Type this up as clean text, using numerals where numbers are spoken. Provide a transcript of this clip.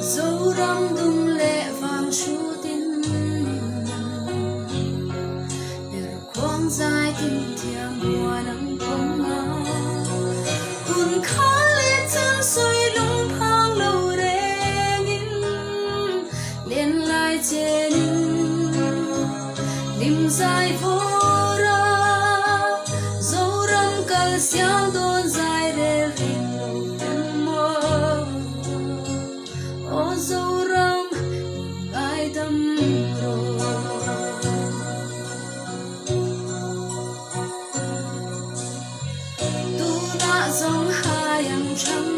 dấu răng đung lệ vàng chú tin để quang dài tình thiêng hoa nắng không ngã hùn khó lên chân soi lung phang lâu đen lên lại trên lim dài vô ra dấu răng cần xiang đôn dài để hình lâu tâm mơ ô dấu răng ai tâm rồi tu đã dòng hai yang trắng